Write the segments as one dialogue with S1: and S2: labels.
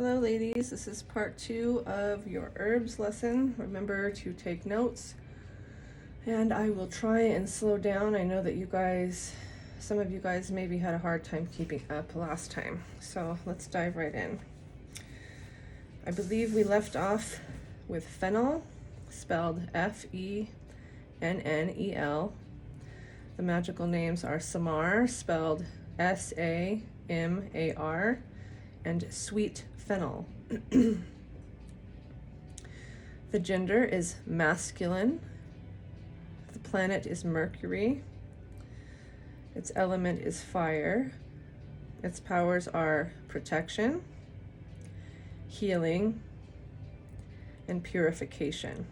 S1: Hello ladies, this is part 2 of your herbs lesson. Remember to take notes, and I will try and slow down. I know that you guys, some of you guys maybe had a hard time keeping up last time, so let's dive right in. I believe we left off with fennel, spelled F-E-N-N-E-L. The magical names are Samar, spelled S-A-M-A-R, and sweet fennel. The gender is masculine. The planet is Mercury. Its element is fire. Its powers are protection, healing, and purification.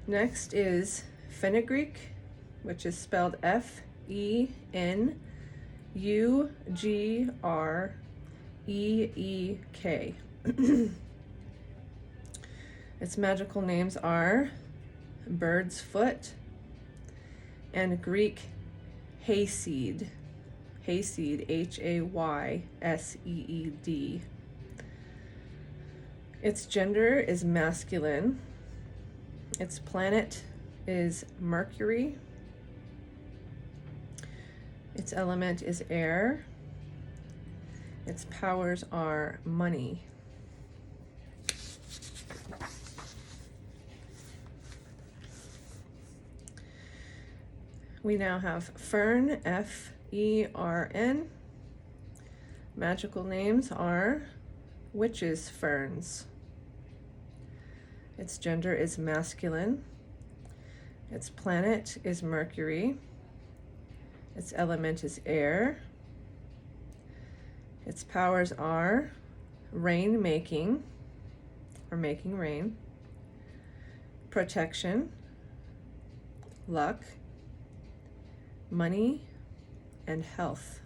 S1: Next is fenugreek, which is spelled F-E-N-U-G-R-E-E-K. Its magical names are bird's foot and Greek hayseed. Hayseed, H-A-Y-S-E-E-D. Its gender is masculine. Its planet is Mercury. Its element is air. Its powers are money. We now have fern, F-E-R-N. Magical names are witch's ferns. Its gender is masculine. Its planet is Mercury. Its element is air. Its powers are rain making, or making rain, protection, luck, money, and health.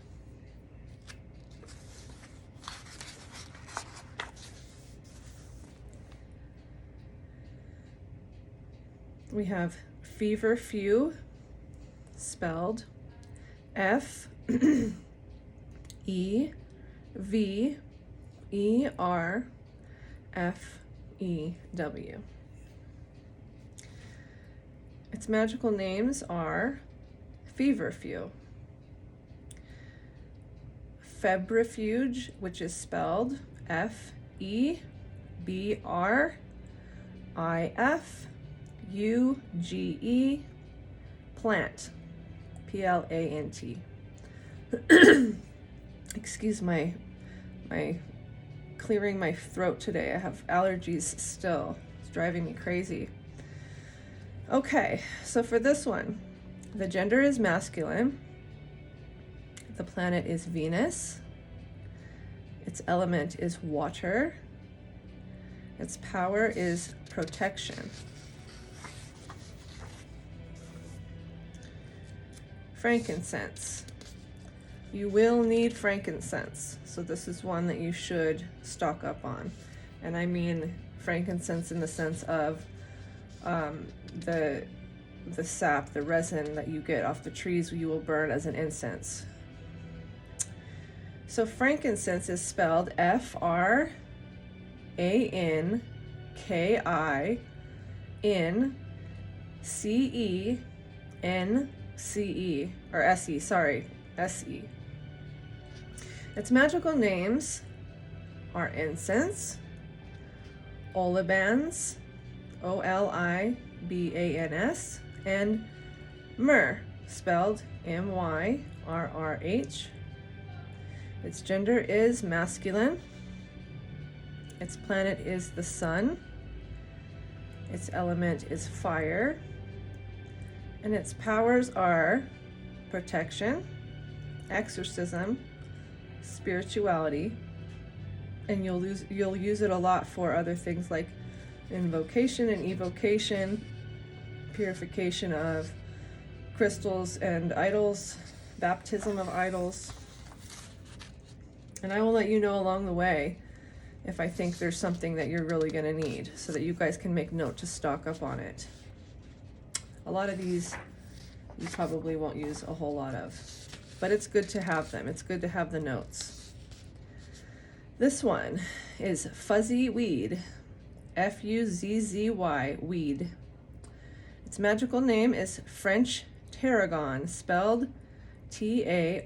S1: We have feverfew, spelled F-E-V-E-R-F-E-W. Its magical names are feverfew, febrifuge, which is spelled F-E-B-R-I-F-U-G-E, plant, P-L-A-N-T. Excuse my clearing my throat today. I have allergies still. It's driving me crazy. Okay, so for this one, the gender is masculine. The planet is Venus. Its element is water. Its power is protection. Frankincense. You will need frankincense, so this is one that you should stock up on. And I mean frankincense in the sense of the sap, the resin that you get off the trees you will burn as an incense. So frankincense is spelled F-R-A-N-K-I-N-C-E-N-C-E, or S-E, sorry, S-E. Its magical names are incense, olibans, O-L-I-B-A-N-S, and myrrh, spelled M-Y-R-R-H. Its gender is masculine. Its planet is the sun. Its element is fire. And its powers are protection, exorcism, spirituality, and you'll use it a lot for other things like invocation and evocation, purification of crystals and idols, baptism of idols. And I will let you know along the way if I think there's something that you're really going to need, so that you guys can make note to stock up on it. A lot of these you probably won't use a whole lot of. but it's good to have them. It's good to have the notes. This one is fuzzy weed, F-U-Z-Z-Y, weed. Its magical name is French tarragon, spelled T-A-R-R-A-G-O-N.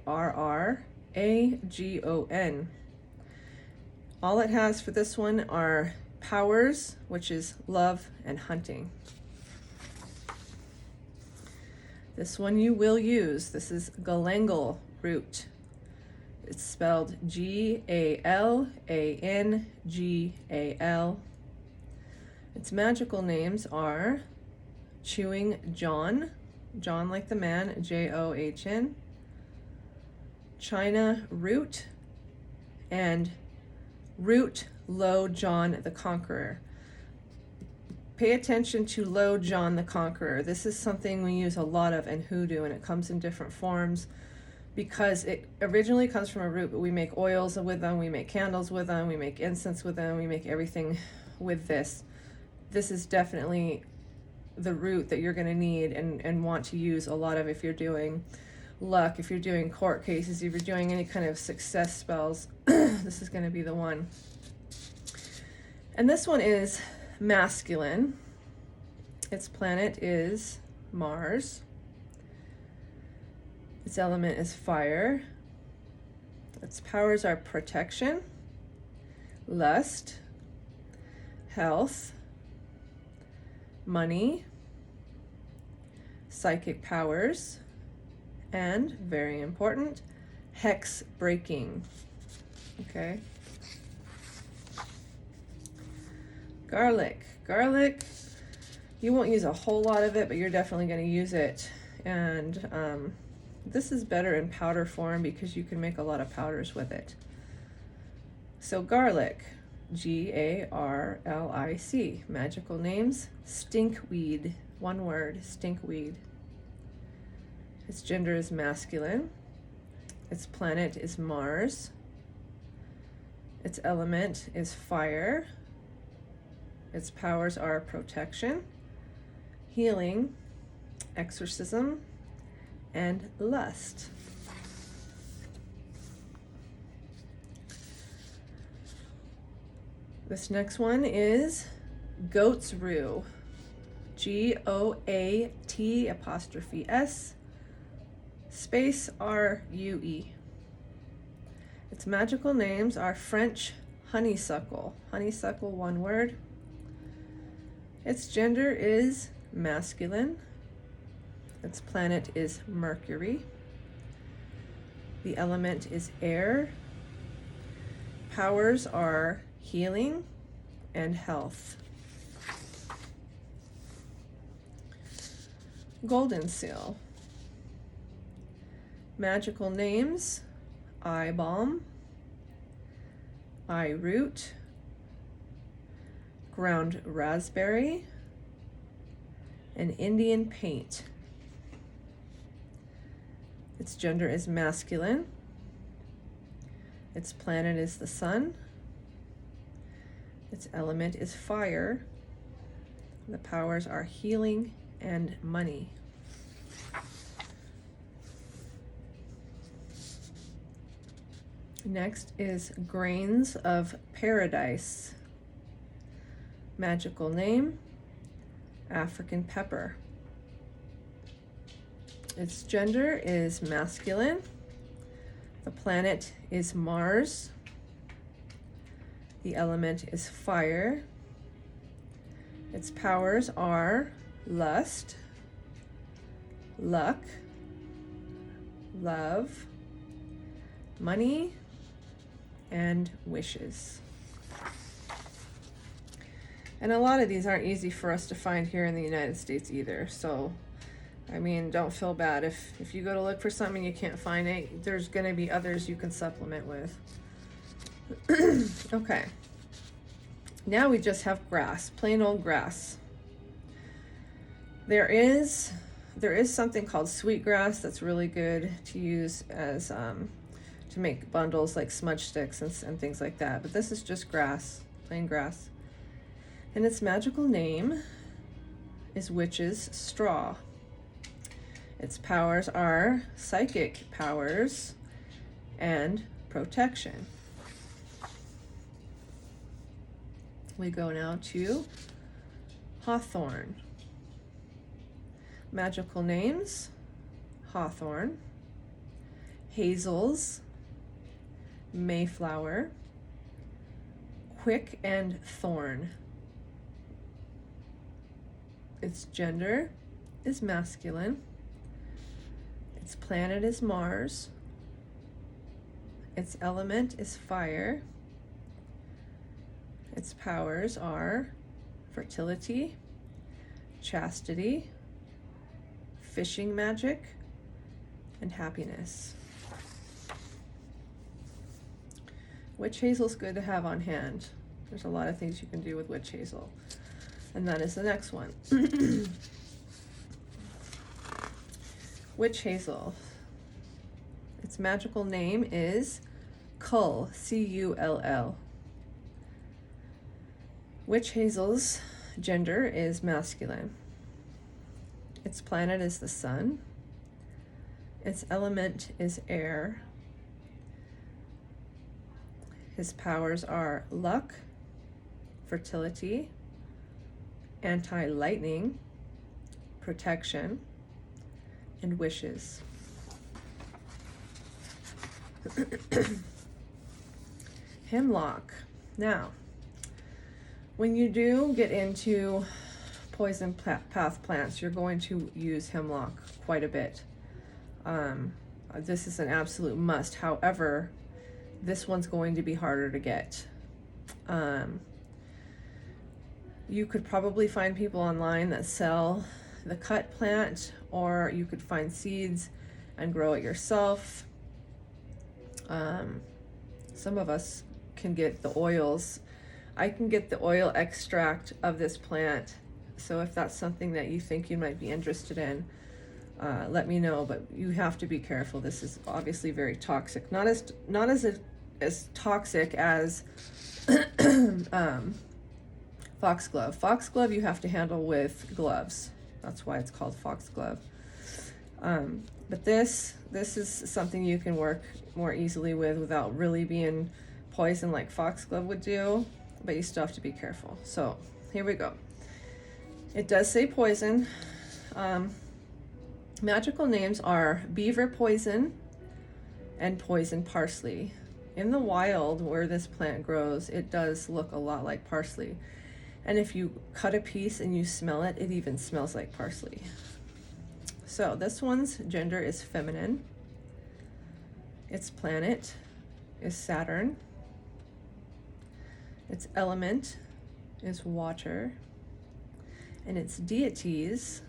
S1: All it has for this one are powers, which is love and hunting. This one you will use. This is galangal root. It's spelled G-A-L-A-N-G-A-L. Its magical names are chewing John, John like the man, J-O-H-N, China root, and root Low John the Conqueror. Pay attention to Low John the Conqueror. This is something we use a lot of in hoodoo, and it comes in different forms because it originally comes from a root, but we make oils with them, we make candles with them, we make incense with them, we make everything with this. This is definitely the root that you're going to need and want to use a lot of if you're doing luck, if you're doing court cases, if you're doing any kind of success spells. This is going to be the one. And this one is masculine. Its planet is Mars. Its element is fire. Its powers are protection, lust, health, money, psychic powers, and, very important, hex breaking. Okay. Garlic. Garlic, you won't use a whole lot of it, but you're definitely going to use it. And this is better in powder form because you can make a lot of powders with it. So garlic, G-A-R-L-I-C. Magical names, stinkweed. One word, stinkweed. Its gender is masculine. Its planet is Mars. Its element is fire. Its powers are protection, healing, exorcism, and lust. This next one is goat's rue, G-O-A-T'(S) space R-U-E. Its magical names are French honeysuckle, honeysuckle, one word. Its gender is masculine. Its planet is Mercury. The element is air. Powers are healing and health. Golden seal. Magical names, eye balm, eye root, ground raspberry, and Indian paint. Its gender is masculine. Its planet is the sun. Its element is fire. The powers are healing and money. Next is grains of paradise. Magical name, African pepper. Its gender is masculine. The planet is Mars. The element is fire. Its powers are lust, luck, love, money, and wishes. And a lot of these aren't easy for us to find here in the United States either. So, I mean, don't feel bad. If you go to look for something you can't find it, there's going to be others you can supplement with. Okay. Now we just have grass, plain old grass. There is something called sweetgrass that's really good to use as to make bundles like smudge sticks and things like that. But this is just grass, plain grass. And its magical name is witch's straw. Its powers are psychic powers and protection. We go now to Hawthorn. Magical names: Hawthorn, Hazels, Mayflower, Quick, and Thorn. Its gender is masculine. Its planet is Mars. Its element is fire. Its powers are fertility, chastity, fishing magic, and happiness. Witch hazel's good to have on hand. There's a lot of things you can do with witch hazel. And that is the next one. Witch hazel. Its magical name is Cull, C-U-L-L. Witch hazel's gender is masculine. Its planet is the sun. Its element is air. His powers are luck, fertility, anti-lightning, protection, and wishes. Hemlock. Now, when you do get into poison path plants, you're going to use hemlock quite a bit. This is an absolute must. However, this one's going to be harder to get. You could probably find people online that sell the cut plant, or you could find seeds and grow it yourself. Some of us can get the oils. I can get the oil extract of this plant. So if that's something that you think you might be interested in, let me know, but you have to be careful. This is obviously very toxic. Not as toxic as foxglove. Foxglove you have to handle with gloves. That's why it's called foxglove. But this is something you can work more easily with without really being poison like foxglove would do, but you still have to be careful. So here we go. It does say poison. Magical names are beaver poison and poison parsley. In the wild where this plant grows, it does look a lot like parsley. And if you cut a piece and you smell it, it even smells like parsley. So this one's gender is feminine. Its planet is Saturn. Its element is water. And its deities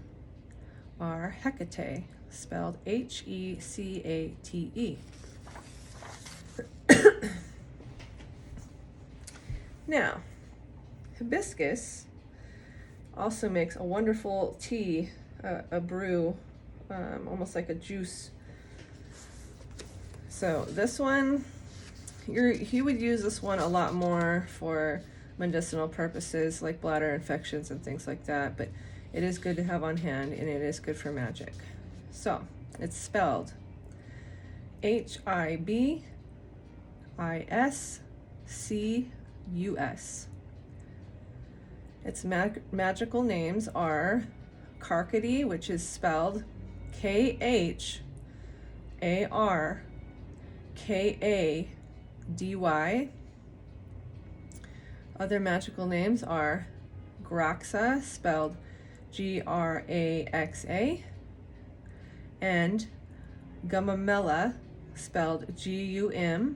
S1: are Hecate, spelled H-E-C-A-T-E. Now, hibiscus also makes a wonderful tea, a brew, almost like a juice. So this one, you would use this one a lot more for medicinal purposes like bladder infections and things like that, but it is good to have on hand and it is good for magic. So it's spelled Hibiscus. Its magical names are Karkady, which is spelled K-H-A-R-K-A-D-Y. Other magical names are Graxa, spelled G-R-A-X-A, and Gumamela, spelled G-U-M-A-M-E-L-A,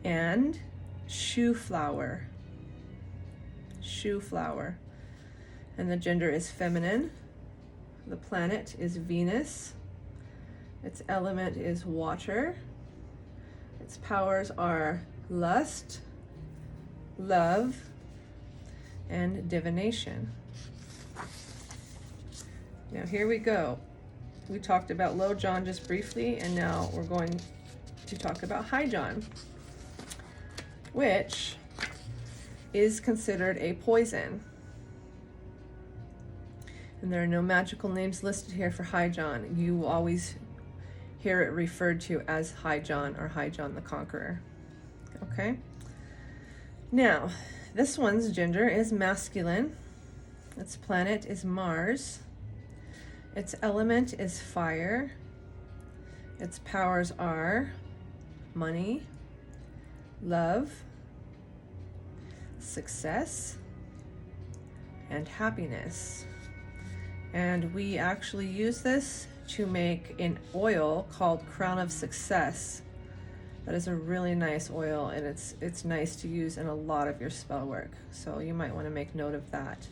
S1: and shoe flower. And the gender is feminine. The planet is Venus. Its element is water. Its powers are lust, love, and divination. Now here we go. We talked about Low John just briefly, and now we're going to talk about High John, which is considered a poison. And there are no magical names listed here for High John. You will always hear it referred to as High John or High John the Conqueror. Okay? Now, this one's gender is masculine. Its planet is Mars. Its element is fire. Its powers are money, love, success, and happiness. And we actually use this to make an oil called Crown of Success. That is a really nice oil, and it's nice to use in a lot of your spell work. So you might want to make note of that.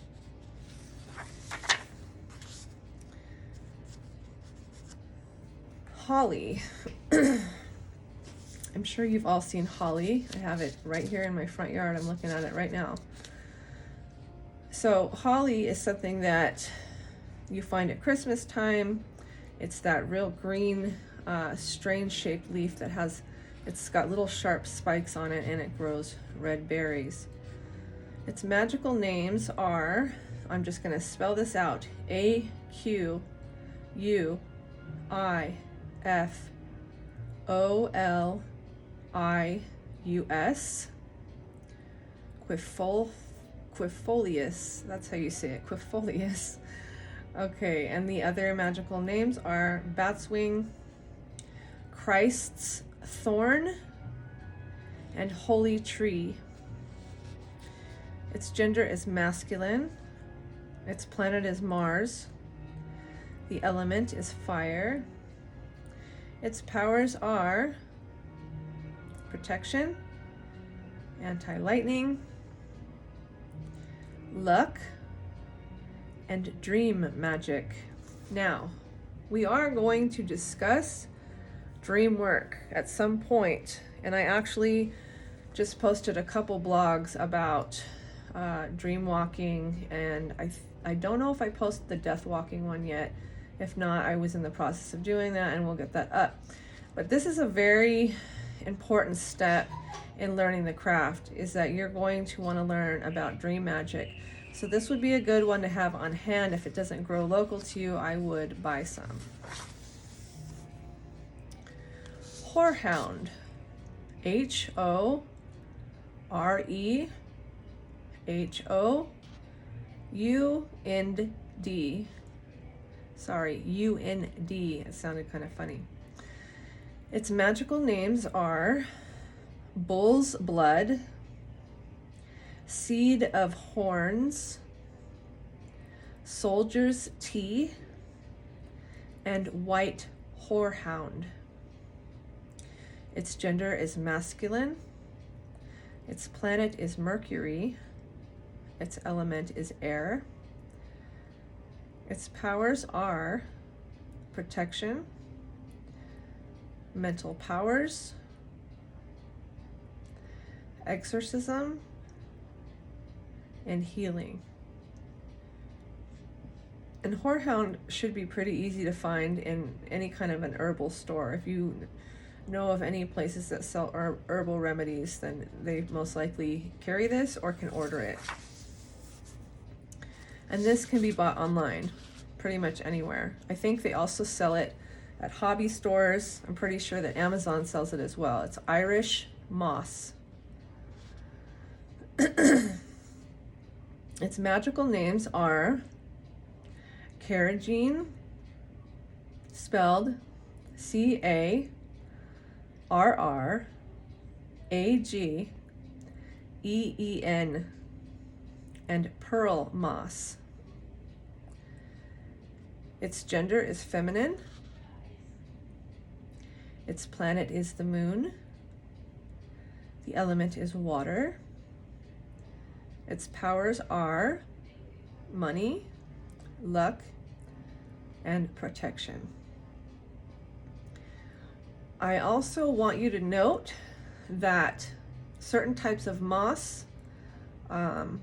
S1: Holly. I'm sure you've all seen holly. I have it right here in my front yard. I'm looking at it right now. So holly is something that you find at Christmas time. It's that real green, strange shaped leaf that it's got little sharp spikes on it, and it grows red berries. Its magical names are, I'm just going to spell this out, Aquifolius, Quifolius, that's how you say it, Quifolius. Okay, and the other magical names are Batswing, Christ's Thorn, and Holy Tree. Its gender is masculine. Its planet is Mars. The element is fire. Its powers are protection, anti-lightning, luck, and dream magic. Now, we are going to discuss dream work at some point, and I actually just posted a couple blogs about dream walking, and I don't know if I posted the death walking one yet. If not, I was in the process of doing that, and we'll get that up. But this is a very important step in learning the craft, is that you're going to want to learn about dream magic. So this would be a good one to have on hand. If it doesn't grow local to you, I would buy some. Whorehound. H-O-R-E-H-O-U-N-D. Sorry, U-N-D. It sounded kind of funny. Its magical names are Bull's Blood, Seed of Horns, Soldier's Tea, and White Whorehound. Its gender is masculine. Its planet is Mercury. Its element is air. Its powers are protection, mental powers, exorcism, and healing. And Whorehound should be pretty easy to find in any kind of an herbal store. If you know of any places that sell herbal remedies, then they most likely carry this or can order it. And this can be bought online, pretty much anywhere. I think they also sell it at hobby stores. I'm pretty sure that Amazon sells it as well. It's Irish moss. Its magical names are Caragene, spelled C-A-R-R-A-G-E-E-N, and pearl moss. Its gender is feminine. Its planet is the moon. The element is water. Its powers are money, luck, and protection. I also want you to note that certain types of moss are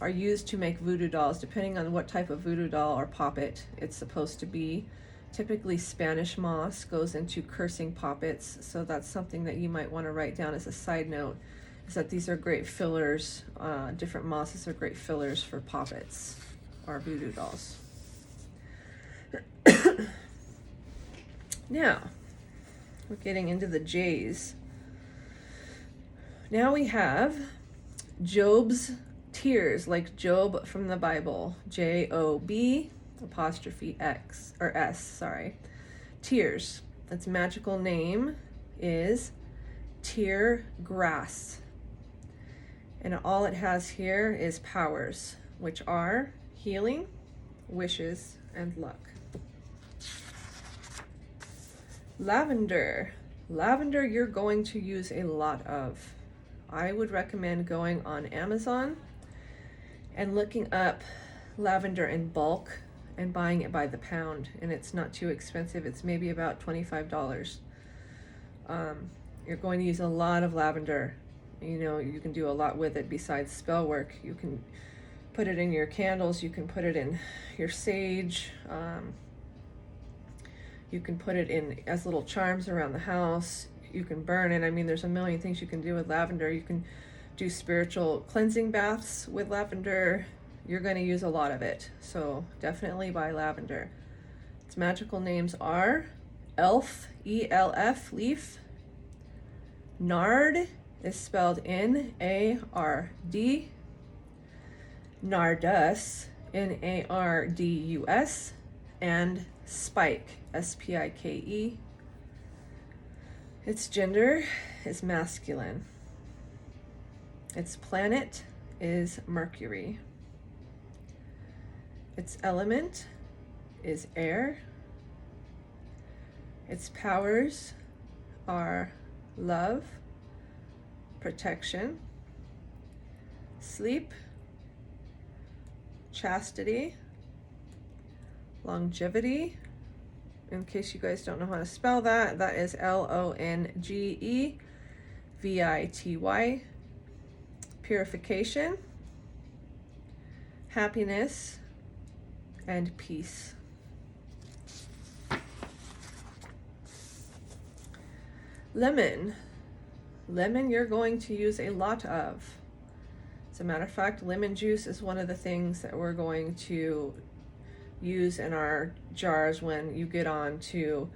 S1: used to make voodoo dolls, depending on what type of voodoo doll or poppet it's supposed to be. Typically Spanish moss goes into cursing poppets, so that's something that you might want to write down as a side note, is that these are great fillers. Different mosses are great fillers for poppets or voodoo dolls. Now, we're getting into the J's. Now we have Job's tears, like Job from the Bible. J-O-B apostrophe X, or S, sorry. Tears. Its magical name is tear grass. And all it has here is powers, which are healing, wishes, and luck. Lavender. Lavender you're going to use a lot of. I would recommend going on Amazon and looking up lavender in bulk and buying it by the pound. And it's not too expensive. It's maybe about $25. You're going to use a lot of lavender. You know, you can do a lot with it besides spell work. You can put it in your candles. You can put it in your sage. You can put it in as little charms around the house. You can burn it. I mean, there's a million things you can do with lavender. You can do spiritual cleansing baths with lavender. You're going to use a lot of it. So definitely buy lavender. Its magical names are elf, E-L-F, leaf. Nard is spelled N-A-R-D. Nardus, N-A-R-D-U-S. And spike, S-P-I-K-E. Its gender is masculine. Its planet is Mercury. Its element is air. Its powers are love, protection, sleep, chastity, longevity. In case you guys don't know how to spell that, that is L-O-N-G-E-V-I-T-Y. Purification, happiness, and peace. Lemon. Lemon you're going to use a lot of. As a matter of fact, lemon juice is one of the things that we're going to use in our jars when you get on to,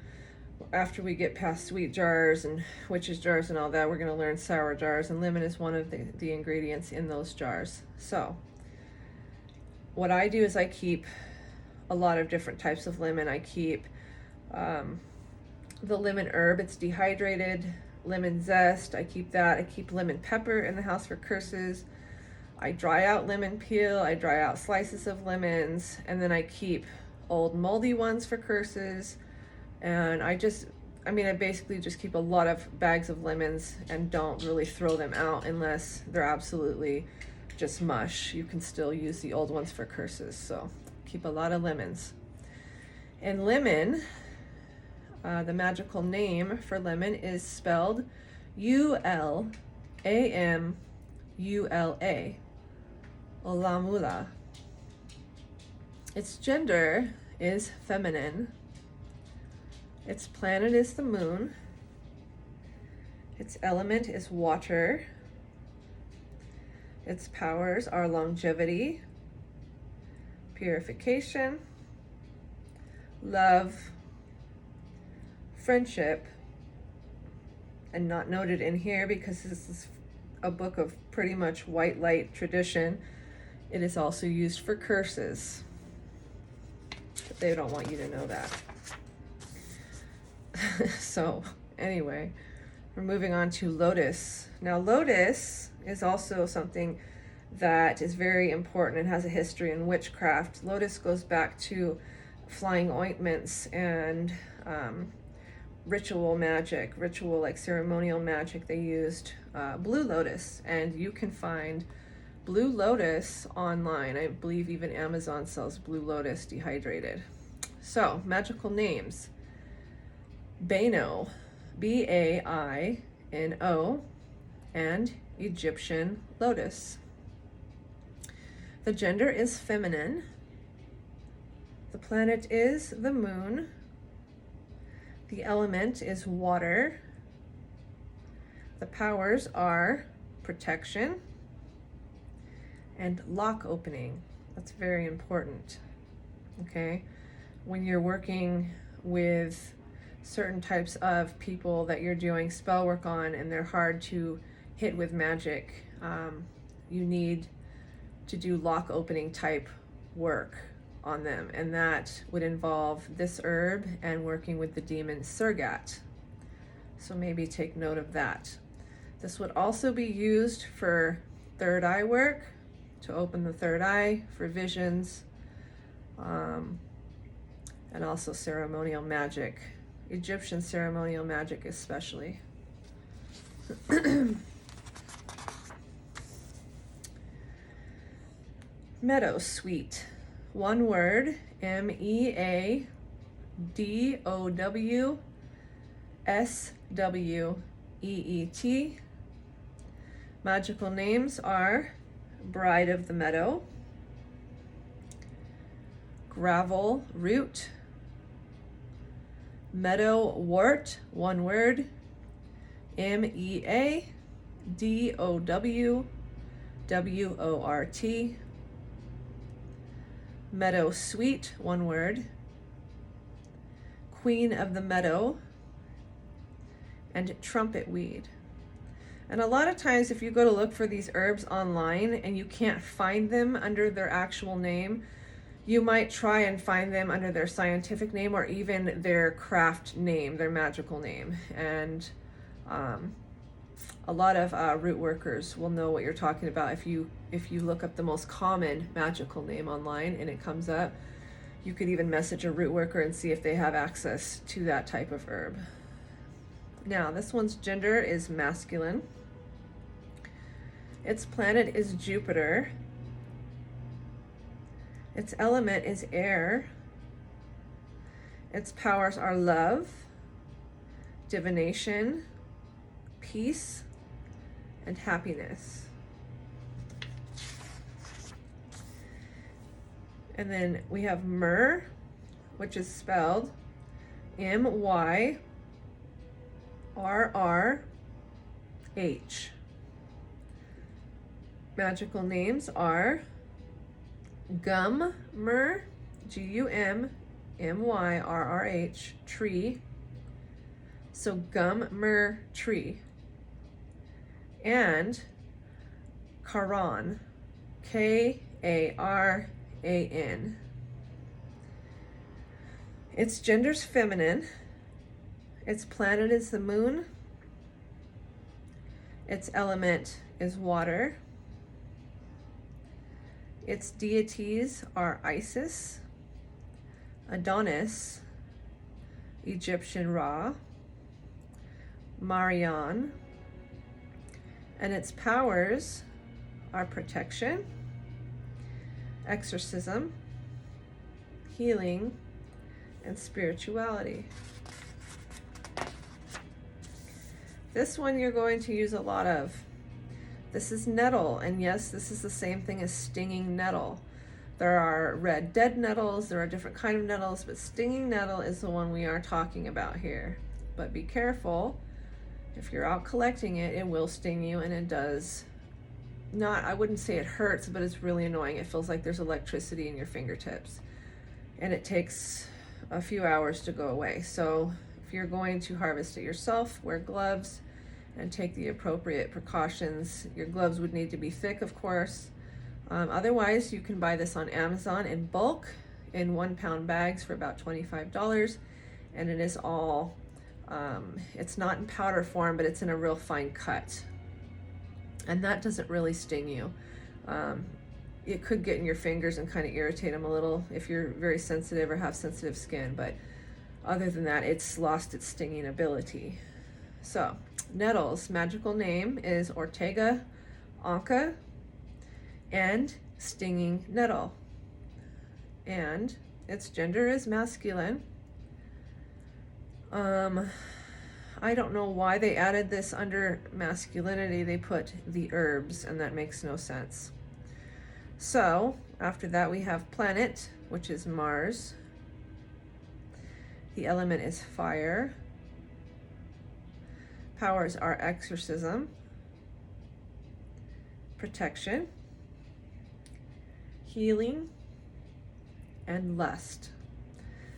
S1: after we get past sweet jars and witches jars and all that, we're going to learn sour jars, and lemon is one of the ingredients in those jars. So what I do is I keep a lot of different types of lemon. I keep the lemon herb, it's dehydrated, lemon zest, I keep that. I keep lemon pepper in the house for curses. I dry out lemon peel, I dry out slices of lemons, and then I keep old moldy ones for curses. And I basically just keep a lot of bags of lemons and don't really throw them out unless they're absolutely just mush. You can still use the old ones for curses, so keep a lot of lemons. And lemon, the magical name for lemon is spelled U-L-A-M-U-L-A. Olamula. Its gender is feminine. Its planet is the moon. Its element is water. Its powers are longevity, purification, love, friendship, and not noted in here because this is a book of pretty much white light tradition. It is also used for curses, but they don't want you to know that. So anyway, we're moving on to lotus. Now lotus is also something that is very important and has a history in witchcraft. Lotus goes back to flying ointments and ritual magic, like ceremonial magic. They used blue lotus, and you can find blue lotus online. I believe even Amazon sells blue lotus dehydrated. So magical names: Baino, B-A-I-N-O, and Egyptian lotus. The gender is feminine. The planet is the moon. The element is water. The powers are protection and lock opening. That's very important. Okay? When you're working with certain types of people that you're doing spell work on and they're hard to hit with magic. You need to do lock opening type work on them, and that would involve this herb and working with the demon Surgat. So maybe take note of that. This would also be used for third eye work, to open the third eye for visions, and also ceremonial magic, Egyptian ceremonial magic especially. Meadow Sweet, one word, Meadowsweet. Magical names are Bride of the Meadow, Gravel Root, Meadow Wort, one word, Meadowwort, Meadow Sweet, one word, Queen of the Meadow, and Trumpet Weed. And a lot of times if you go to look for these herbs online and you can't find them under their actual name, you might try and find them under their scientific name or even their craft name, their magical name. And a lot of root workers will know what you're talking about. If you look up the most common magical name online and it comes up, you could even message a root worker and see if they have access to that type of herb. Now, this one's gender is masculine. Its planet is Jupiter. Its element is air. Its powers are love, divination, peace, and happiness. And then we have myrrh, which is spelled Myrrrh. Magical names are Gummyrh, Gummyrrh, tree. So Gummyrrh tree. And Karan, Karan. Its gender's feminine. Its planet is the moon. Its element is water. Its deities are Isis, Adonis, Egyptian Ra, Marian, and its powers are protection, exorcism, healing, and spirituality. This one you're going to use a lot of. This is nettle, and yes, this is the same thing as stinging nettle. There are red dead nettles, there are different kind of nettles, but stinging nettle is the one we are talking about here. But be careful, if you're out collecting it, it will sting you, and it does not, I wouldn't say it hurts, but it's really annoying. It feels like there's electricity in your fingertips, and it takes a few hours to go away. So if you're going to harvest it yourself, wear gloves and take the appropriate precautions. Your gloves would need to be thick, of course. Otherwise, you can buy this on Amazon in bulk in 1 pound bags for about $25. And it is all, it's not in powder form, but it's in a real fine cut. And that doesn't really sting you. It could get in your fingers and kind of irritate them a little if you're very sensitive or have sensitive skin, but other than that, it's lost its stinging ability. So, nettles, magical name is Ortega Anca and stinging nettle. And its gender is masculine. I don't know why they added this under masculinity. They put the herbs, and that makes no sense. So, after that we have planet, which is Mars. The element is fire. Powers are exorcism, protection, healing, and lust.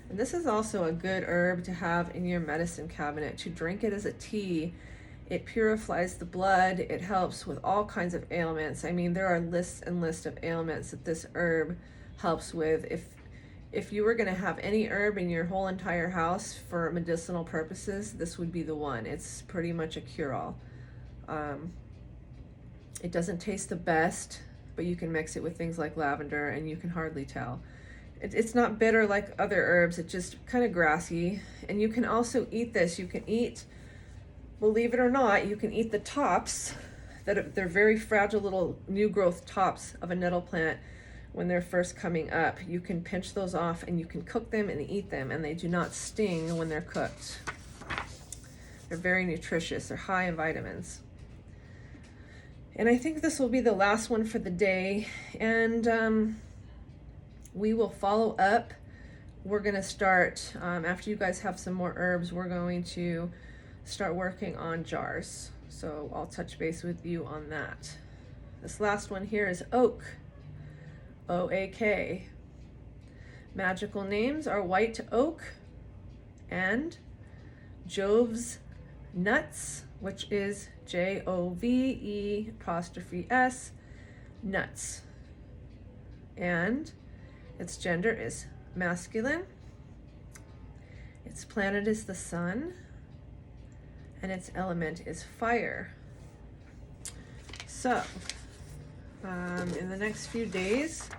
S1: And this is also a good herb to have in your medicine cabinet, to drink it as a tea. It purifies the blood. It helps with all kinds of ailments. I mean, there are lists and lists of ailments that this herb helps with. If you were going to have any herb in your whole entire house for medicinal purposes, this would be the one. It's pretty much a cure-all. It doesn't taste the best, but you can mix it with things like lavender and you can hardly tell. It's not bitter like other herbs. It's just kind of grassy. And you can also eat this. You can eat, believe it or not, you can eat the tops they're very fragile little new growth tops of a nettle plant. When they're first coming up, you can pinch those off and you can cook them and eat them, and they do not sting when they're cooked. They're very nutritious. They're high in vitamins. And I think this will be the last one for the day, and we will follow up. We're going to start, after you guys have some more herbs, we're going to start working on jars. So I'll touch base with you on that. This last one here is oak. O-A-K. Magical names are white oak and Jove's nuts, which is J-O-V-E'(S), nuts. And its gender is masculine. Its planet is the sun. And its element is fire. So, in the next few days,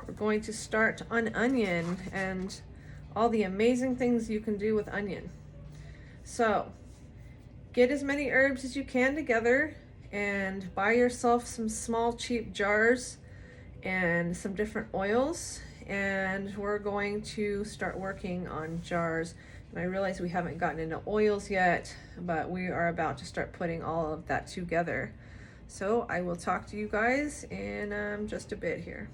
S1: we're going to start on onion and all the amazing things you can do with onion. So, get as many herbs as you can together and buy yourself some small cheap jars and some different oils, and we're going to start working on jars. And I realize we haven't gotten into oils yet, but we are about to start putting all of that together. So I will talk to you guys in just a bit here.